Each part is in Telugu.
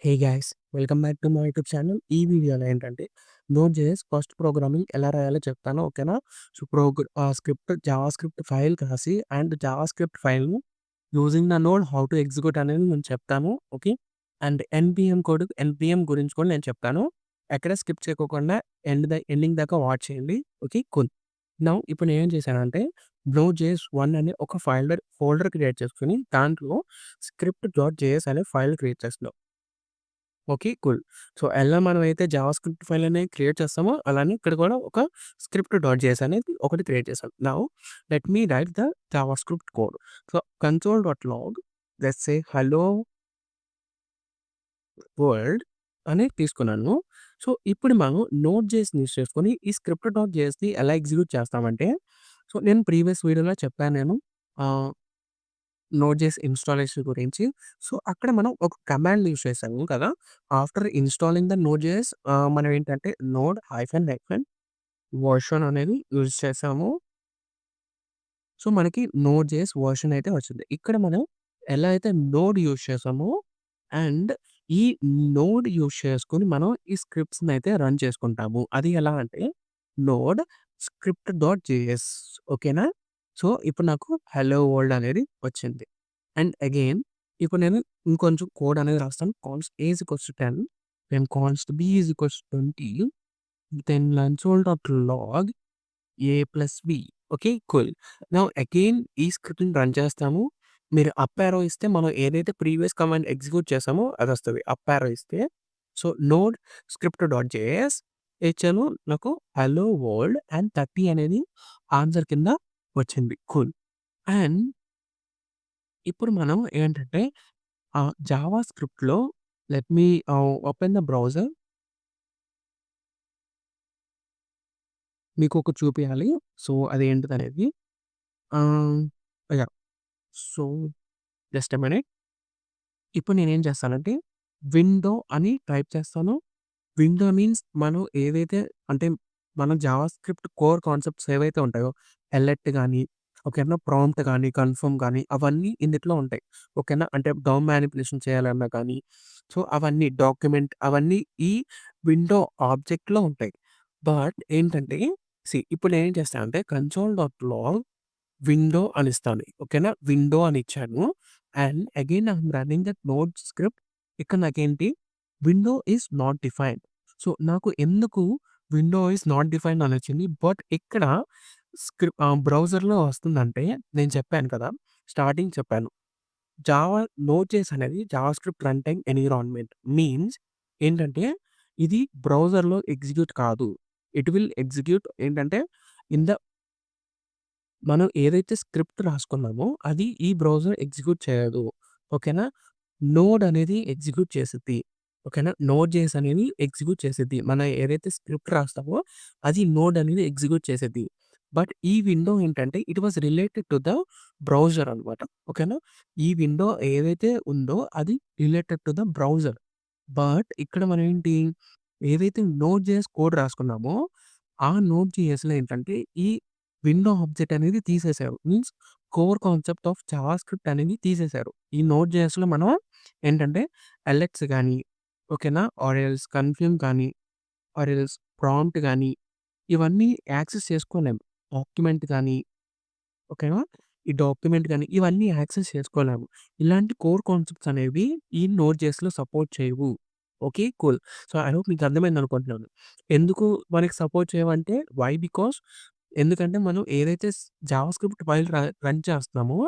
Hey guys! Welcome back to my YouTube channel. ఈ వీడియోలో ఏంటంటే నోడ్.జేఎస్ ఫస్ట్ ప్రోగ్రామింగ్ ఎలా రాయాలో చెప్తాను. ఓకేనా? So, script Java script file రాసి అండ్ జావా స్క్రిప్ట్ ఫైల్‌ని using the node how to execute అనేది నేను చెప్తాను. ఓకే. అండ్ ఎన్‌పిఎం గురించి కూడా నేను చెప్తాను. ఎక్కడ స్కిప్ చేయకోకుండా ఎండింగ్ దాకా వాచ్ చేయండి. ఓకే. కూల్. నౌ ఇప్పుడు నేనేం చేశానంటే నోడ్.జేఎస్ 1 అనే ఒక ఫోల్డర్ క్రియేట్ చేసుకొని దాంట్లో స్క్రిప్ట్.జేఎస్ అనే ఫైల్ క్రియేట్ చేస్తున్నాం. ఓకే. కూల్. సో, ఎలా మనమైతే జావా స్క్రిప్ట్ ఫైల్ అనేది క్రియేట్ చేస్తామో, అలానే ఇక్కడ కూడా ఒక స్క్రిప్ట్.జేఎస్ అనేది ఒకటి క్రియేట్ చేశాను. Now let me write the JavaScript code. So, console log let's say hello world అని తీసుకున్నాను. సో, ఇప్పుడు మనం నోడ్.జేఎస్‌ని యూజ్ చేసుకొని ఈ స్క్రిప్ట్.జేఎస్‌ని ఎలా ఎగ్జిక్యూట్ చేస్తామంటే, సో, నేను ప్రీవియస్ వీడియోలో చెప్పాను నేను. ఆహ్ నోడ్.జేఎస్ ఇన్‌స్టాలేషన్ గురించి. సో, అక్కడ మనం ఒక కమాండ్ యూజ్ చేసాము కదా! ఆఫ్టర్ ఇన్‌స్టాలింగ్ ద నోడ్.జేఎస్ మనం ఏంటంటే నోడ్ హైఫన్ హైఫన్ వర్షన్ అనేది యూజ్ చేసాము. సో, మనకి నోడ్.జేఎస్ వర్షన్ అయితే వచ్చింది. ఇక్కడ మనం ఎలా అయితే నోడ్ యూజ్ చేసామో అండ్ ఈ నోడ్ యూజ్ చేసుకొని మనం ఈ స్క్రిప్ట్స్‌నయితే రన్ చేసుకుంటాము. అది ఎలా అంటే నోడ్ స్క్రిప్ట్.జేఎస్ ఓకేనా? సో, ఇప్పుడు నాకు హలో వరల్డ్ అనేది వచ్చింది. అండ్ అగైన్ ఇప్పుడు నేను ఇంకొంచెం కోడ్ అనేది రాస్తాను. Const A is equals to 10 then const B is equals to 20 then console log A plus B okay. Cool. Now again ఈ స్క్రిప్ట్‌ని రన్ చేస్తాము. మీరు అప్ యారో ఇస్తే మనం ఏదైతే ప్రీవియస్ కమాండ్ ఎగ్జిక్యూట్ చేసామో అదొస్తది. అప్ యారో ఇస్తే సో, నోడ్ స్క్రిప్ట్.జేఎస్ ఇచ్చాను. నాకు హలో వరల్డ్ అండ్ 30 అనేది ఆన్సర్ కింద వచ్చింది. కూల్. అండ్ ఇప్పుడు మనం ఏంటంటే జావా స్క్రిప్ట్‌లో let me open the browser. మీకొకటి చూపియాలి. సో, అదేంటిదనేది. Ah, yeah! So, just a minute. ఇప్పుడు నేనేం చేస్తానంటే విండో అని టైప్ చేస్తాను. విండో మీన్స్ మనం ఏదైతే అంటే మన జావా స్క్రిప్ట్ కోర్ కాన్సెప్ట్స్ ఏవైతే ఉంటాయో ఎలెర్ట్ గాని, ఓకేనా, ప్రాంప్ట్ గాని, కన్ఫర్మ్ గాని అవన్నీ ఇందుట్లో ఉంటాయి. ఓకేనా. అంటే డౌన్ మానిప్యులేషన్ చేయాలన్నా కానీ, సో, అవన్నీ డాక్యుమెంట్ అవన్నీ ఈ విండో ఆబ్జెక్ట్‌లో ఉంటాయి. బట్ ఏంటంటే ఇప్పుడు నేనేం చేస్తానంటే కన్సోల్.లాగ్ విండో అని ఇస్తాను. ఓకేనా. విండో అని ఇచ్చాను. And again I'm running that node script. ఇక్కడ నాకేంటి window is not defined. So, నాకు ఎందుకు విండో ఈస్ నాట్ డిఫైన్డ్ అని వచ్చింది. బట్ ఇక్కడ బ్రౌజర్‌లో వస్తుందంటే నేను చెప్పాను కదా! స్టార్టింగ్ చెప్పాను. జావా నోడ్.జేఎస్ అనేది JavaScript run time environment. Means ఏంటంటే ఇది బ్రౌజర్‌లో ఎగ్జిక్యూట్ కాదు. ఇట్ విల్ ఎగ్జిక్యూట్ ఏంటంటే ఇన్ ద మనం ఏదైతే స్క్రిప్ట్ రాసుకున్నామో అది ఈ బ్రౌజర్ ఎగ్జిక్యూట్ చేయదు. ఓకేనా. నోడ్ అనేది ఎగ్జిక్యూట్ చేసిద్ది. ఓకేనా. నోడ్.జేఎస్ అనేది ఎగ్జిక్యూట్ చేసిద్ది. మనం ఏదైతే స్క్రిప్ట్ రాస్తామో అది నోడ్ అనేది ఎగ్జిక్యూట్ చేసిద్ది. బట్ ఈ విండో ఏంటంటే it was related to the browser అనమాట. ఓకేనా. ఈ విండో ఏదైతే ఉందో అది related to the browser. But ఇక్కడ మనం ఏంటి ఏదైతే నోడ్.జేఎస్ కోడ్ రాసుకున్నామో ఆ నోడ్.జేఎస్‌లో ఏంటంటే ఈ విండో ఆబ్జెక్ట్ అనేది తీసేశారు. Means core concept of JavaScript అనేది తీసేశారు. ఈ నోడ్.జేఎస్‌లో మనం ఏంటంటే ఎల్ఎక్స్ గాని, ఓకేనా, ఆర్ ఎల్స్ కన్ఫర్మ్ కానీ, ఆర్ ఎల్స్ ప్రాంప్ట్ గాని ఇవన్నీ యాక్సెస్ చేసుకోలేము. డాక్యుమెంట్ గాని, ఓకేనా, ఈ డాక్యుమెంట్ గాని ఇవన్నీ యాక్సెస్ చేసుకోలేము. ఇలాంటి కోర్ కాన్సెప్ట్స్ అనేవి ఈ నోడ్.జేఎస్‌లో సపోర్ట్ చేయవు. Okay. Cool. So, I hope మీకు అర్థమైందనుకుంటున్నాను. ఎందుకు మనకి సపోర్ట్ చేయవంటే వై? బికాజ్ ఎందుకంటే మనం ఏదైతే జావాస్క్రిప్ట్ ఫైల్ రన్ చేస్తున్నామో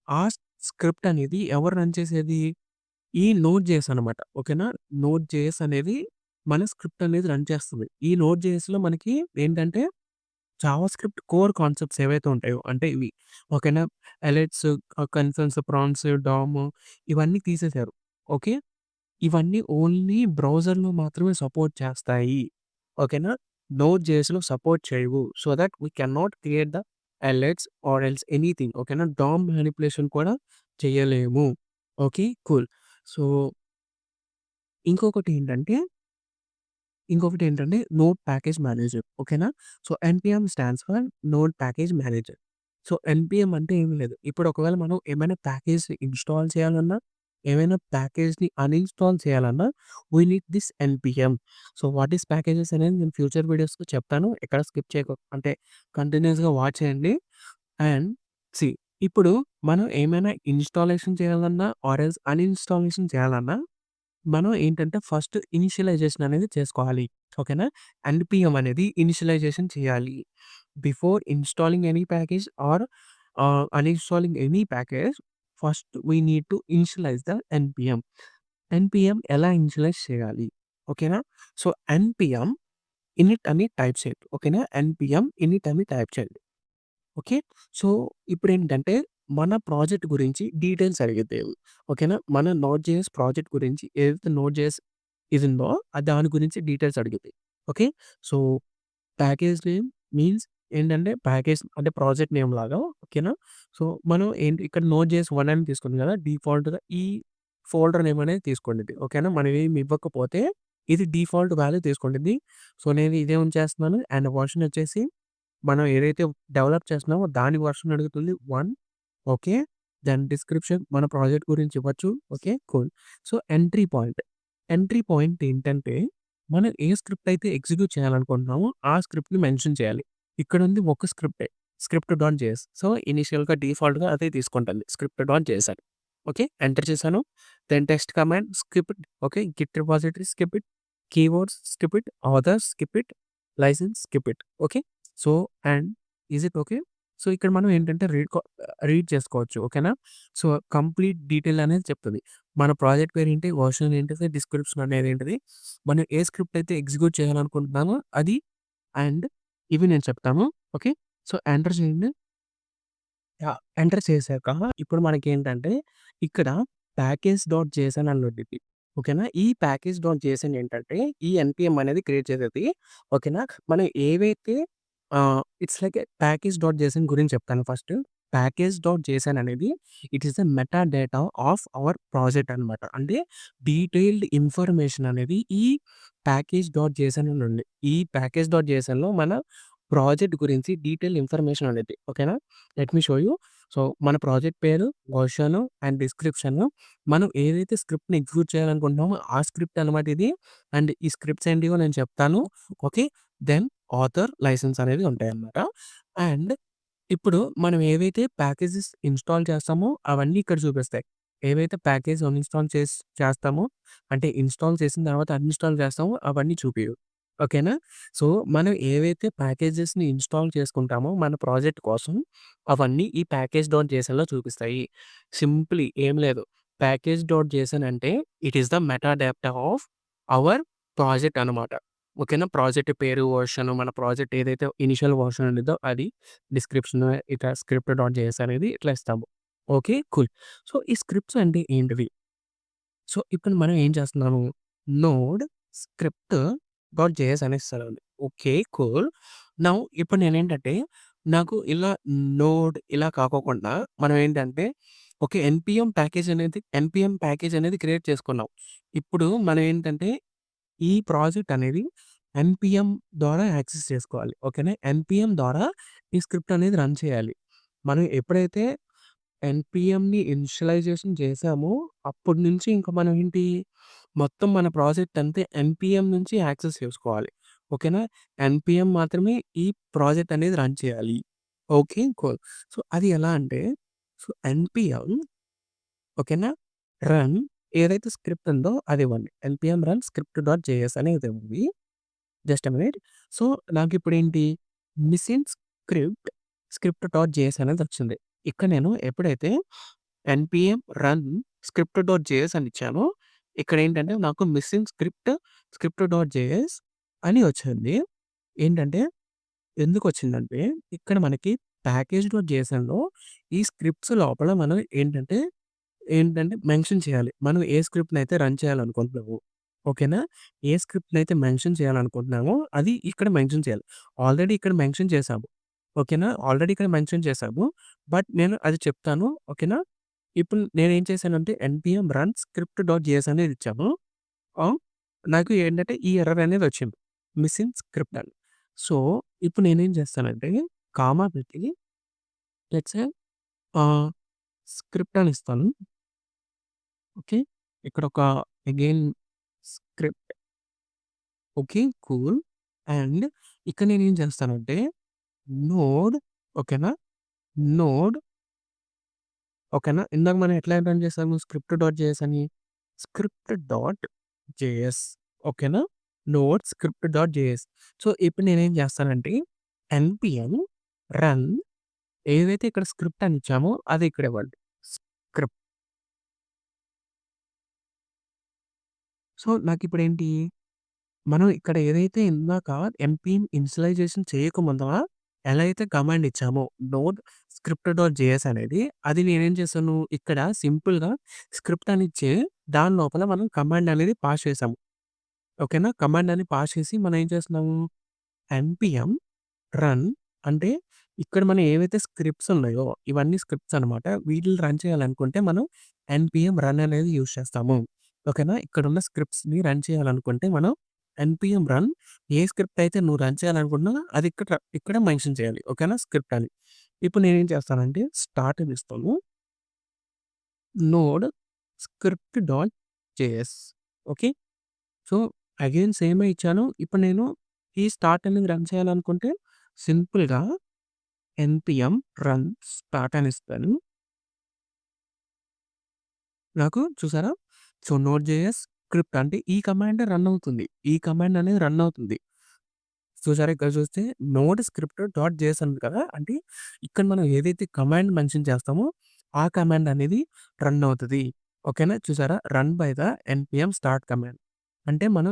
ఆ స్క్రిప్ట్ అనేది ఎవరు రన్ చేసేది? ఈ నోడ్.జేఎస్ అనమాట. ఓకేనా. నోడ్.జేఎస్ అనేది మన స్క్రిప్ట్ అనేది రన్ చేస్తది. ఈ నోడ్.జేఎస్‌లో మనకి ఏంటంటే జావాస్క్రిప్ట్ కోర్ కాన్సెప్ట్స్ ఏవైతే ఉంటాయో అంటే ఇవి ఓకేనా. ఎలెట్స్, కన్సర్న్స్, ప్రాన్స్, డామ్ ఇవన్నీ తీసేశారు. ఓకే. ఇవన్నీ ఓన్లీ బ్రౌజర్‌లో మాత్రమే సపోర్ట్ చేస్తాయి. ఓకేనా. నోడ్.జేఎస్‌లో సపోర్ట్ చేయవు. So that we cannot create the elements or else anything. ఓకేనా. డామ్ మానిప్యులేషన్ కూడా చేయలేము. ఓకే. కూల్. సో, ఇంకొకటేంటంటే ఇంకొకటేంటంటే నోడ్ ప్యాకేజ్ మేనేజర్. ఓకేనా. So, NPM stands for node package manager. So, NPM అంటే ఏమి లేదు. ఇప్పుడు ఒకవేళ మనం ఏమైనా ప్యాకేజ్ ఇన్‌స్టాల్ చేయాలన్నా ఏమైనా ప్యాకేజ్‌ని అన్‌ఇన్‌స్టాల్ చేయాలన్నా we need this NPM. So, what is packages అనేది నేను ఫ్యూచర్ వీడియోస్‌లో చెప్తాను. ఎక్కడ స్కిప్ అంటే కంటిన్యూయస్‌గా వాచ్ చేయండి. అండ్ సీ ఇప్పుడు మనం ఏమైనా ఇన్‌స్టాలేషన్ చేయాలన్నా ఆర్ ఎల్స్ అన్‌ఇన్‌స్టాలేషన్ చేయాలన్నా మనం ఏంటంటే ఫస్ట్ ఇనిషియలైజేషన్ అనేది చేసుకోవాలి. ఓకేనా? ఎన్‌పీఎం అనేది ఇనిషియలైజేషన్ చేయాలి. Before installing any package or uninstalling any package first we need to initialize the NPM. NPM ఎలా ఇనిషియలైజ్ చేయాలి? ఓకేనా? సో, ఎన్‌పీఎం ఇనిట్ అని టైప్ చేయండి. ఓకేనా? ఎన్‌పీఎం ఇనిట్ అని టైప్ చేయండి. ఓకే. సో, ఇప్పుడేంటంటే మన ప్రాజెక్ట్ గురించి డీటెయిల్స్ అడిగిద్ది. ఓకేనా? మన నోట్ జేఎస్ ప్రాజెక్ట్ గురించి ఏదైతే నోట్ జేఎస్ ఇదుందో దాని గురించి డీటెయిల్స్ అడిగిద్ది. Okay. So, package name means ఏంటంటే ప్యాకేజ్ అంటే ప్రాజెక్ట్ నేమ్ లాగా. ఓకేనా? సో, మనం ఏంటి ఇక్కడ నోట్ జేఎస్ 1 అని తీసుకుంది కదా! డిఫాల్ట్‌గా ఈ ఫోల్డర్ నేమ్ అనేది తీసుకుండిద్ది. ఓకేనా? మనం ఏమి ఇవ్వకపోతే ఇది డిఫాల్ట్ వాల్యూ తీసుకుండిద్ది. సో, నేను ఇదే ఉంచేస్తున్నాను. అండ్ వర్షన్ వచ్చేసి మనం ఏదైతే డెవలప్ చేస్తున్నామో దాని వర్షన్ అడుగుతుంది 1. ఓకే. దాని డిస్క్రిప్షన్ మన ప్రాజెక్ట్ గురించి ఇవ్వచ్చు. Okay. Cool. So, entry point. Entry point ఏంటంటే, మనం ఏ స్క్రిప్ట్ అయితే ఎగ్జిక్యూట్ చేయాలనుకుంటున్నామో ఆ స్క్రిప్ట్‌ని మెన్షన్ చేయాలి. ఇక్కడుంది ఒక స్క్రిప్టే. Script dot JS. సో, ఇనీషియల్‌గా డిఫాల్ట్‌గా అదే తీసుకుంటుంది. స్క్రిప్ట్ డాట్ జేఎస్ అని. ఓకే. ఎంటర్ చేశాను. Then text command skip it. Okay. Git repository skip it. Keywords skip it. Authors skip it. License skip it. Okay. So, and is it okay? So, ఇక్కడ మనం ఏంటంటే రీడ్ చేసుకోవచ్చు. ఓకేనా? సో, కంప్లీట్ డీటెయిల్ అనేది చెప్తది. మన ప్రాజెక్ట్ పేరేంటి, వర్షన్ ఏంటిది, డిస్క్రిప్షన్ అనేదేంటిది, మనం ఏ స్క్రిప్ట్ అయితే ఎగ్జిక్యూట్ చేయాలనుకుంటున్నామో అది అండ్ ఇవి నేను చెప్తాను. ఓకే. సో, ఎంటర్ చేయండి. యాహ్! ఎంటర్ చేశాక ఇప్పుడు మనకేంటంటే ఇక్కడ ప్యాకేజ్ డాట్ జేసన్ అని ఉండిద్ది. ఓకేనా? ఈ ప్యాకేజ్ డాట్ జేసన్ ఏంటంటే ఈ ఎన్‌పీఎం అనేది క్రియేట్ చేసేది. ఓకేనా? మనం ఏవైతే it's like a package dot Jason గురించి చెప్తాను ఫస్ట్. ప్యాకేజ్ డాట్ జేసన్ అనేది it is the meta data of our project అనమాట. అంటే డీటెయిల్డ్ ఇన్ఫర్మేషన్ అనేది ఈ ప్యాకేజ్ డాట్ జేసన్ అని ఉంది. ఈ ప్యాకేజ్ డాట్ జేసన్‌లో మన ప్రాజెక్ట్ గురించి డీటెయిల్ ఇన్ఫర్మేషన్ ఉండిద్ది. ఓకేనా? Let me show you. So, మన ప్రాజెక్ట్ పేరు, వర్షను అండ్ డిస్క్రిప్షను. మనం ఏదైతే స్క్రిప్ట్‌ని ఎగ్జిక్యూట్ చేయాలనుకుంటున్నామో ఆ స్క్రిప్ట్ అనమాట ఇది. అండ్ ఈ స్క్రిప్ట్స్ ఏంటివో నేను చెప్తాను. ఓకే. దెన్ ఆథర్, లైసెన్స్ అనేవి ఉంటాయన్నమాట. అండ్ ఇప్పుడు మనం ఏవైతే ప్యాకేజెస్ ఇన్‌స్టాల్ చేస్తామో అవన్నీ ఇక్కడ చూపిస్తాయి. ఏవైతే ప్యాకేజ్ చేస్తామో అంటే ఇన్‌స్టాల్ చేసిన తర్వాత అన్‌ఇన్‌స్టాల్ చేస్తామో అవన్నీ చూపియవు. ఓకేనా? సో, మనం ఏవైతే ప్యాకేజెస్‌ని ఇన్‌స్టాల్ చేసుకుంటామో మన ప్రాజెక్ట్ కోసం అవన్నీ ఈ ప్యాకేజ్ డాట్ జేసన్‌లో చూపిస్తాయి. సింప్లీ ఏం లేదు. ప్యాకేజ్ డాట్ జేసన్ అంటే it is the meta data of our project అనమాట. ఓకేనా? ప్రాజెక్ట్ పేరు, వర్షన్ మన ప్రాజెక్ట్ ఏదైతే ఇనిషియల్ వర్షన్ ఉండిద్దో అది. డిస్క్రిప్షన్ ఇట్లా స్క్రిప్ట్ డాట్ జేఎస్ అనేది ఇట్లా ఇస్తాము. ఓకే. కూల్. సో, ఈ స్క్రిప్ట్స్ అంటే ఏంటివి? సో, ఇప్పుడు మనం ఏం చేస్తున్నాము? నోడ్ స్క్రిప్ట్ డాట్ జేఎస్ అని ఇస్తారండి. ఓకే. కూల్. నౌ ఇప్పుడు నేనేంటంటే నాకు ఇలా నోడ్ ఇలా కాకోకుండా మనం ఏంటంటే ఓకే. ఎన్‌పీఎం ప్యాకేజ్ అనేది క్రియేట్ చేసుకున్నాం. ఇప్పుడు మనం ఏంటంటే ఈ ప్రాజెక్ట్ అనేది ఎన్‌పీఎం ద్వారా యాక్సెస్ చేసుకోవాలి. ఓకేనా? ఎన్‌పీఎం ద్వారా ఈ స్క్రిప్ట్ అనేది రన్ చేయాలి. మనం ఎప్పుడైతే ఎన్‌పీఎంని ఇనిషియలైజేషన్ చేసామో అప్పటి నుంచి ఇంక మనం ఏంటి మొత్తం మన ప్రాజెక్ట్ అంతే ఎన్‌పీఎం నుంచి యాక్సెస్ చేసుకోవాలి. ఓకేనా? ఎన్‌పీఎం మాత్రమే ఈ ప్రాజెక్ట్ అనేది రన్ చేయాలి. ఓకే. కూల్. సో, అది ఎలా అంటే సో, ఎన్‌పీఎం ఓకేనా? రన్ ఏదైతే స్క్రిప్ట్ ఉందో అదివ్వండి. NPM run script dot JS అనేదివ్వండి. Just a minute. సో, నాకిప్పుడేంటి మిస్సింగ్ స్క్రిప్ట్ డాట్ జేఎస్ అనేదొచ్చింది. ఇక్కడ నేను ఎప్పుడైతే NPM run script dot JS అని ఇచ్చానో, ఇక్కడేంటంటే నాకు స్క్రిప్ట్ డాట్ జేఎస్ అని వచ్చింది. ఏంటంటే ఎందుకొచ్చిందంటే, ఇక్కడ మనకి ప్యాకేజ్ డాట్ జేఎస్‌ఎన్‌లో ఈ స్క్రిప్ట్స్ లోపల మనం ఏంటంటే మెన్షన్ చేయాలి. మనం ఏ స్క్రిప్ట్‌నయితే రన్ చేయాలనుకుంటున్నామో. ఓకేనా? ఏ స్క్రిప్ట్‌నయితే మెన్షన్ చేయాలనుకుంటున్నామో అది ఇక్కడ మెన్షన్ చేయాలి. ఆల్రెడీ ఇక్కడ మెన్షన్ చేశాము. ఓకేనా? ఆల్రెడీ ఇక్కడ మెన్షన్ చేశాము. బట్ నేను అది చెప్తాను. ఓకేనా? ఇప్పుడు నేనేం చేశానంటే ఎన్‌పీఎం రన్ స్క్రిప్ట్ డాట్ జేఎస్ అనేది ఇచ్చాను. ఆహ్, నాకు ఏంటంటే ఈ ఎర్రర్ అనేది వచ్చింది. మిస్సింగ్ స్క్రిప్ట్ అని. సో, ఇప్పుడు నేనేం చేస్తానంటే కామా పెట్టి లెట్స్ సే ఆహ్, స్క్రిప్ట్ అని ఇస్తాను. ఓకే. ఇక్కడొక again script. Okay. Cool. And ఇక్కడ నేనేం చేస్తానంటే నోడ్ ఓకేనా? నోడ్ ఓకేనా? ఇందాక మనం ఎట్లా రన్ చేసాము స్క్రిప్ట్ డాట్ జేఎస్ అని. స్క్రిప్ట్ డాట్ జేఎస్ ఓకేనా? Node script dot JS. So, ఇప్పుడు నేనేం చేస్తానంటే ఎన్‌పిఎం రన్ ఏదైతే ఇక్కడ స్క్రిప్ట్ అని ఇచ్చామో అది ఇక్కడ ఇవ్వండి. స్క్రిప్ట్. సో, నాకిప్పుడేంటి మనం ఇక్కడ ఏదైతే ఇందాక ఎన్‌పిఎం ఇనిషియలైజేషన్ చేయకముందల ఎలా అయితే కమాండ్ ఇచ్చామో నోడ్ స్క్రిప్ట్ డాట్ జేఎస్ అనేది అది నేనేం చేశాను ఇక్కడ సింపుల్‌గా స్క్రిప్ట్ అని ఇచ్చి దాని లోపల మనం కమాండ్ అనేది పాస్ చేసాము. ఓకేనా? కమాండ్ అని పాస్ చేసి మనం ఏం చేస్తున్నాము ఎన్‌పిఎం రన్ అంటే ఇక్కడ మనం ఏవైతే స్క్రిప్ట్స్ ఉన్నాయో ఇవన్నీ స్క్రిప్ట్స్ అనమాట. వీటిని రన్ చేయాలనుకుంటే మనం ఎన్‌పిఎం రన్ అనేది యూజ్ చేస్తాము. ఓకేనా? ఇక్కడున్న స్క్రిప్ట్స్‌ని రన్ చేయాలనుకుంటే మనం ఎన్‌పిఎం రన్ ఏ స్క్రిప్ట్ అయితే నువ్వు రన్ చేయాలనుకుంటున్నావో అది ఇక్కడ మెన్షన్ చేయాలి. ఓకేనా? స్క్రిప్ట్ అని. ఇప్పుడు నేనేం చేస్తానంటే స్టార్ట్ అని ఇస్తాను. Node script dot JS okay. So, again సేమే ఇచ్చాను. ఇప్పుడు నేను ఈ స్టార్ట్ అనేది రన్ చేయాలనుకుంటే సింపుల్‌గా ఎన్‌పిఎం రన్ స్టార్ట్ అని ఇస్తాను. నాకు చూసారా? సో, నోడ్ జేఎస్ స్క్రిప్ట్ అంటే ఈ కమాండే రన్ అవుతుంది. ఈ కమాండ్ అనేది రన్ అవుతుంది. చూసారా ఇక్కడ చూస్తే నోడ్ స్క్రిప్ట్ డాట్ జేఎస్ ఉంది కదా! అంటే ఇక్కడ మనం ఏదైతే కమాండ్ మెన్షన్ చేస్తామో ఆ కమాండ్ అనేది రన్ అవుతది. ఓకేనా? చూసారా? Run by the NPM start command. అంటే మనం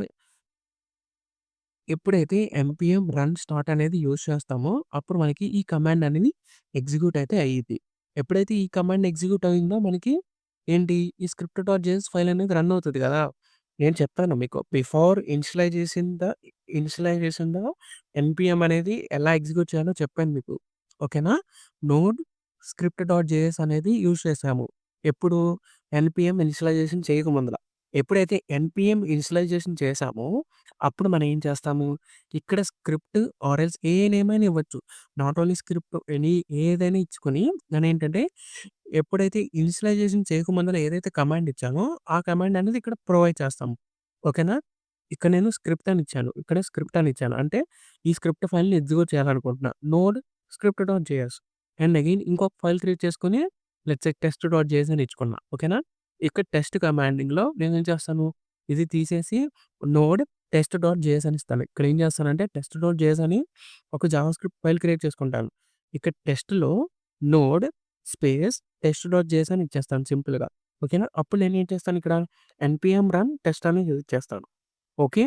ఎప్పుడైతే ఎంపీఎం రన్ స్టార్ట్ అనేది యూజ్ చేస్తామో, అప్పుడు మనకి ఈ కమాండ్ అనేది ఎగ్జిక్యూట్ అయితే అయ్యిద్ది. ఎప్పుడైతే ఈ కమాండ్ ఎగ్జిక్యూట్ అయిందో మనకి ఏంటి ఈ స్క్రిప్ట్ డాట్ జేఎస్ ఫైల్ అనేది రన్ అవుతది గదా! నేను చెప్పాను మీకు బిఫోర్ ఇనిషియలైజేషన్ ద ఎన్‌పీఎం అనేది ఎలా ఎగ్జిక్యూట్ చేయాలో చెప్పాను మీకు. ఓకేనా? నోడ్ స్క్రిప్ట్ డాట్ జేఎస్ అనేది యూజ్ చేసాము. ఎప్పుడు ఎన్‌పీఎం ఇనిషియలైజేషన్ చేయకముందల. ఎప్పుడైతే ఎన్‌పీఎం ఇనిషియలైజేషన్ చేసామో అప్పుడు మనం ఏం చేస్తాము, ఇక్కడ స్క్రిప్ట్ ఆర్ ఎల్స్ ఏ నేమైనా ఇవ్వచ్చు. నాట్ ఓన్లీ స్క్రిప్ట్ ఏదైనా ఇచ్చుకొని నేనేంటంటే ఎప్పుడైతే ఇనిషియలైజేషన్ చేయకముందల ఏదైతే కమాండ్ ఇచ్చానో, ఆ కమాండ్ అనేది ఇక్కడ ప్రొవైడ్ చేస్తాము. ఓకేనా? ఇక్కడ నేను స్క్రిప్ట్ అని ఇచ్చాను. ఇక్కడ స్క్రిప్ట్ అని ఇచ్చాను. అంటే ఈ స్క్రిప్ట్ ఫైల్‌ని ఎగ్జిక్యూట్ చేయాలనుకుంటున్నా. Node script dot JS and again ఇంకొక ఫైల్ క్రియేట్ చేసుకొని let's say test dot JS అని ఇచ్చుకున్నా. ఓకేనా? ఇక్కడ టెస్ట్ కమాండింగ్‌లో నేనేం చేస్తాను, ఇది తీసేసి నోడ్ టెస్ట్ డాట్ జేఎస్ అని ఇస్తాను. ఇక్కడ ఏం చేస్తానంటే టెస్ట్ డాట్ జేఎస్ అని ఒక జావాస్క్రిప్ట్ ఫైల్ క్రియేట్ చేసుకుంటాను. ఇక్కడ టెస్ట్‌లో node space test dot JS అని ఇచ్చేస్తాను సింపుల్‌గా. ఓకేనా? అప్పుడు నేనేం చేస్తాను ఇక్కడ ఎన్‌పీఎం రన్ టెస్ట్ అనేది యూజ్ చేస్తాను. ఓకే.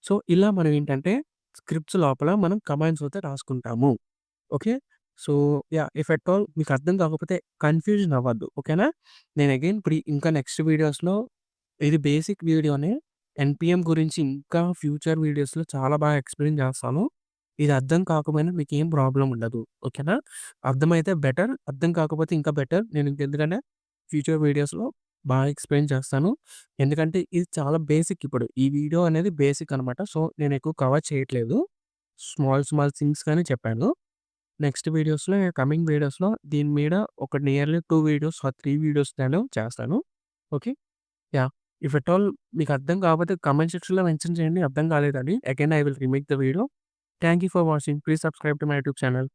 సో, ఇలా మనం ఏంటంటే స్క్రిప్ట్స్ లోపల మనం కమాండ్స్ అయితే రాసుకుంటాము. ఓకే. So, yeah! If at all మీకు అర్థం కాకపోతే కన్‌ఫ్యూజన్ అవ్వద్దు. ఓకేనా? నేను అగైన్ ఇప్పుడు ఇంకా నెక్స్ట్ వీడియోస్‌లో ఇది బేసిక్ వీడియోనే. ఎన్‌పీఎం గురించి ఇంకా ఫ్యూచర్ వీడియోస్‌లో చాలా బాగా ఎక్స్‌ప్లెయిన్ చేస్తాను. ఇది అర్థం కాకపోయినా మీకేం ప్రాబ్లమ్ ఉండదు. ఓకేనా? అర్థమైతే బెటర్. అర్థం కాకపోతే ఇంకా బెటర్. నేను ఎందుకంటే ఫ్యూచర్ వీడియోస్‌లో బాగా ఎక్స్‌ప్లెయిన్ చేస్తాను. ఎందుకంటే ఇది చాలా బేసిక్ ఇప్పుడు. ఈ వీడియో అనేది బేసిక్ అనమాట. సో, నేను ఎక్కువ కవర్ చేయట్లేదు. స్మాల్ స్మాల్ థింగ్స్ గానే చెప్పాను. నెక్స్ట్ వీడియోస్‌లో కమింగ్ వీడియోస్‌లో దీని మీద ఒక నియర్లీ 2 వీడియోస్ ఆర్ 3 వీడియోస్ నేను చేస్తాను. Okay. Yeah! If at all మీకు అర్థం కాకపోతే కామెంట్ సెక్షన్‌లో మెన్షన్ చేయండి అర్థం కాలేదని. Again I will remake the video. Thank you for watching. Please subscribe to my YouTube channel.